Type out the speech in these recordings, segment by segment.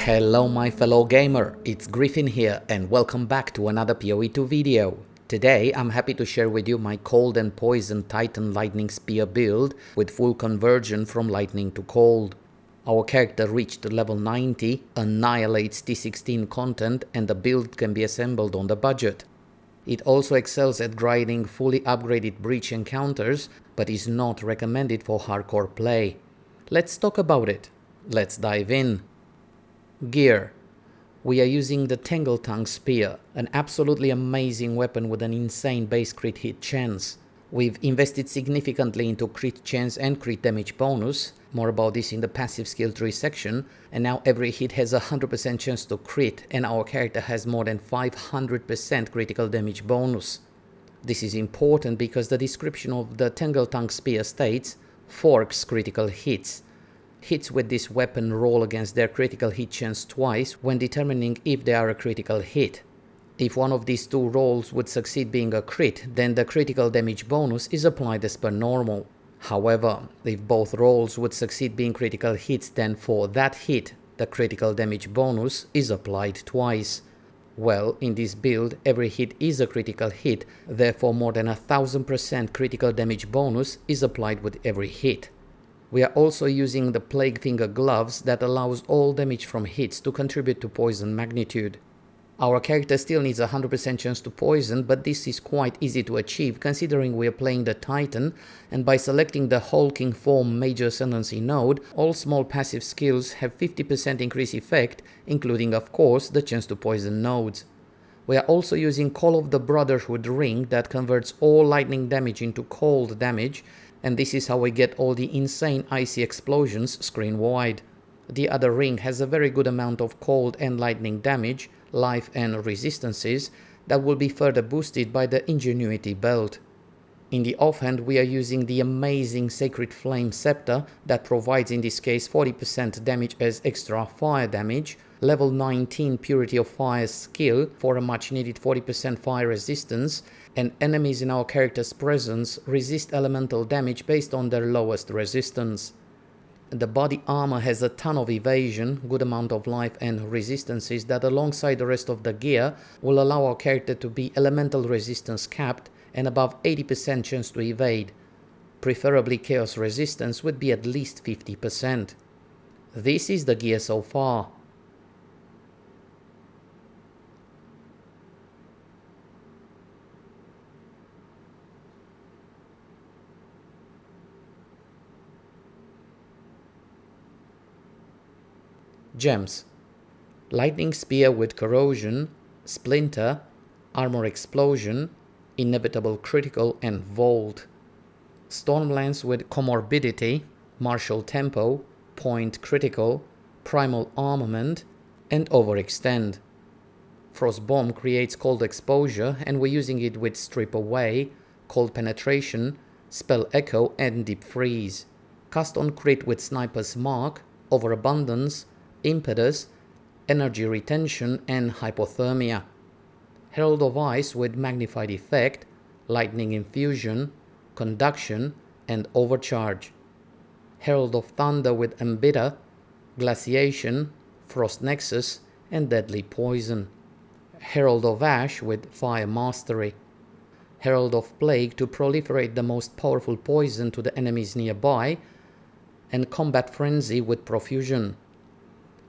Hello my fellow gamer, it's Griffin here and welcome back to another POE 2 video. Today I'm happy to share with you my Cold and Poison Titan Lightning Spear build with full conversion from lightning to cold. Our character reached level 90, annihilates T16 content and the build can be assembled on the budget. It also excels at grinding fully upgraded breach encounters but is not recommended for hardcore play. Let's talk about it. Let's dive in. Gear. We are using the Tangle-Tongue Spear, an absolutely amazing weapon with an insane base crit hit chance. We've invested significantly into crit chance and crit damage bonus, more about this in the passive skill tree section, and now every hit has a 100% chance to crit and our character has more than 500% critical damage bonus. This is important because the description of the Tangle-Tongue Spear states, forks critical hits. Hits with this weapon roll against their critical hit chance twice when determining if they are a critical hit. If one of these two rolls would succeed being a crit, then the critical damage bonus is applied as per normal. However, if both rolls would succeed being critical hits, then for that hit, the critical damage bonus is applied twice. Well, in this build, every hit is a critical hit, therefore more than 1000% critical damage bonus is applied with every hit. We are also using the Plague Finger gloves that allows all damage from hits to contribute to poison magnitude. Our character still needs a 100% chance to poison, but this is quite easy to achieve considering we are playing the Titan, and by selecting the Hulking Form Major Ascendancy node, all small passive skills have 50% increase effect, including of course the chance to poison nodes. We are also using Call of the Brotherhood ring that converts all lightning damage into cold damage, and this is how we get all the insane icy explosions screen wide. The other ring has a very good amount of cold and lightning damage, life and resistances that will be further boosted by the Ingenuity belt. In the offhand we are using the amazing Sacred Flame Scepter that provides in this case 40% damage as extra fire damage, level 19 Purity of Fire skill for a much needed 40% fire resistance, and enemies in our character's presence resist elemental damage based on their lowest resistance. The body armor has a ton of evasion, good amount of life and resistances that alongside the rest of the gear will allow our character to be elemental resistance capped and above 80% chance to evade. Preferably chaos resistance would be at least 50%. This is the gear so far. Gems. Lightning Spear with Corrosion, Splinter, Armor Explosion, Inevitable Critical and Vault. Storm Lance with Comorbidity, Martial Tempo, Point Critical, Primal Armament, and Overextend. Frost Bomb creates cold exposure and we're using it with Strip Away, Cold Penetration, Spell Echo and Deep Freeze. Cast on crit with Sniper's Mark, Overabundance, Impetus, Energy Retention and Hypothermia. Herald of Ice with Magnified Effect, Lightning Infusion, Conduction and Overcharge. Herald of Thunder with Embitter, Glaciation, Frost Nexus and Deadly Poison. Herald of Ash with Fire Mastery. Herald of Plague to proliferate the most powerful poison to the enemies nearby, and Combat Frenzy with Profusion.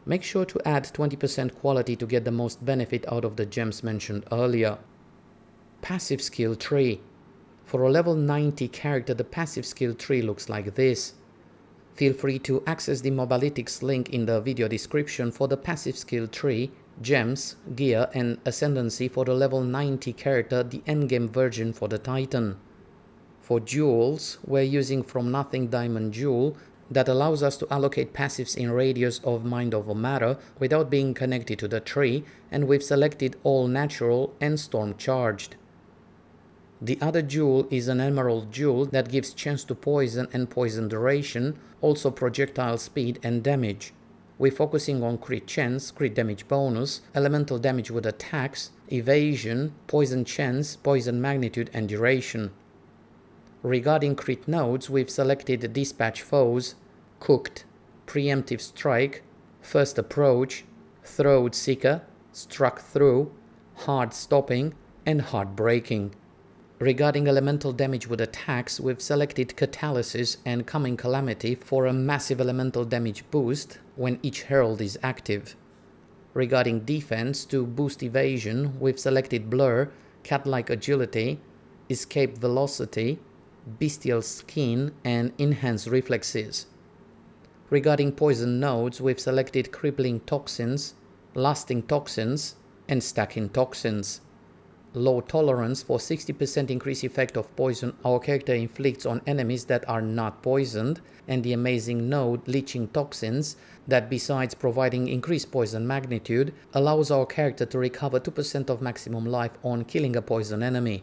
Make sure to add 20% quality to get the most benefit out of the gems mentioned earlier. Passive skill tree. For a level 90 character, the passive skill tree looks like this. Feel free to access the Mobalytics link in the video description for the passive skill tree, gems, gear and ascendancy for the level 90 character, the endgame version for the Titan. For jewels, we're using From Nothing Diamond Jewel that allows us to allocate passives in radius of Mind Over Matter without being connected to the tree, and we've selected all natural and storm charged. The other jewel is an Emerald Jewel that gives chance to poison and poison duration, also projectile speed and damage. We're focusing on crit chance, crit damage bonus, elemental damage with attacks, evasion, poison chance, poison magnitude and duration. Regarding crit nodes, we've selected Dispatch Foes, Cooked, Preemptive Strike, First Approach, Throat Seeker, Struck Through, Hard Stopping, and Hard Breaking. Regarding elemental damage with attacks, we've selected Catalysis and Coming Calamity for a massive elemental damage boost when each herald is active. Regarding defense, to boost evasion, we've selected Blur, Cat-like Agility, Escape Velocity, Bestial Skin, and Enhanced Reflexes. Regarding poison nodes, we've selected Crippling Toxins, Lasting Toxins, and Stacking Toxins. Low tolerance for 60% increased effect of poison our character inflicts on enemies that are not poisoned, and the amazing node Leeching Toxins that, besides providing increased poison magnitude, allows our character to recover 2% of maximum life on killing a poison enemy.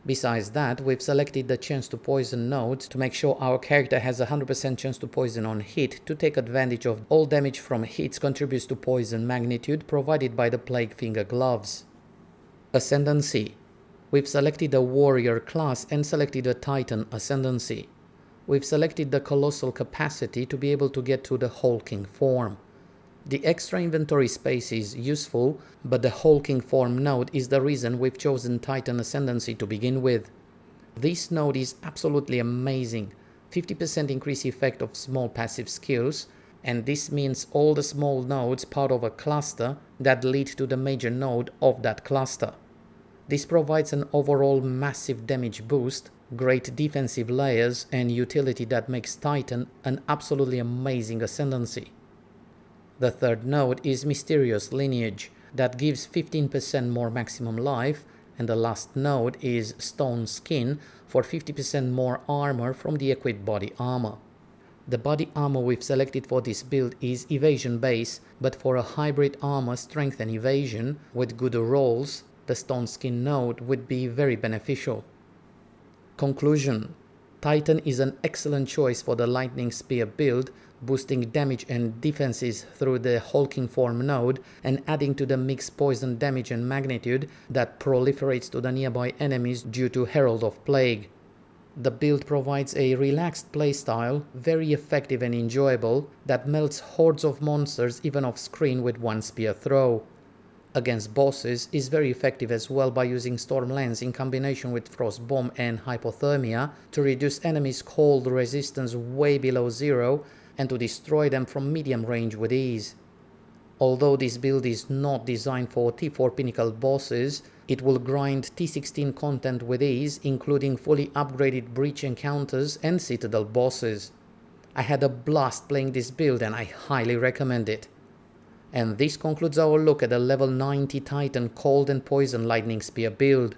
Besides that, we've selected the Chance to Poison nodes to make sure our character has a 100% chance to poison on hit to take advantage of all damage from hits contributes to poison magnitude provided by the Plague Finger gloves. Ascendancy. We've selected a Warrior class and selected a Titan Ascendancy. We've selected the Colossal Capacity to be able to get to the Hulking form. The extra inventory space is useful, but the Hulking form node is the reason we've chosen Titan Ascendancy to begin with. This node is absolutely amazing, 50% increase effect of small passive skills, and this means all the small nodes part of a cluster that lead to the major node of that cluster. This provides an overall massive damage boost, great defensive layers, and utility that makes Titan an absolutely amazing Ascendancy. The third node is Mysterious Lineage, that gives 15% more maximum life, and the last node is Stone Skin for 50% more armor from the equipped body armor. The body armor we've selected for this build is evasion base, but for a hybrid armor strength and evasion with good rolls, the Stone Skin node would be very beneficial. Conclusion: Titan is an excellent choice for the Lightning Spear build, boosting damage and defenses through the Hulking form node and adding to the mixed poison damage and magnitude that proliferates to the nearby enemies due to Herald of Plague. The build provides a relaxed playstyle, very effective and enjoyable, that melts hordes of monsters even off screen with one spear throw. Against bosses is very effective as well by using Storm Lens in combination with Frost Bomb and Hypothermia to reduce enemies' cold resistance way below zero and to destroy them from medium range with ease. Although this build is not designed for T4 Pinnacle bosses, it will grind T16 content with ease, including fully upgraded Breach encounters and Citadel Bosses. I had a blast playing this build and I highly recommend it. And this concludes our look at the level 90 Titan Cold and Poison Lightning Spear build.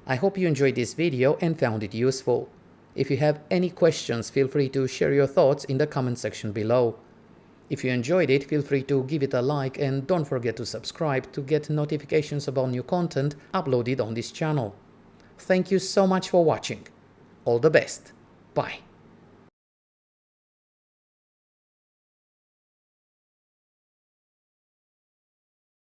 I hope you enjoyed this video and found it useful. If you have any questions, feel free to share your thoughts in the comment section below. If you enjoyed it, feel free to give it a like and don't forget to subscribe to get notifications about new content uploaded on this channel. Thank you so much for watching. All the best. Bye.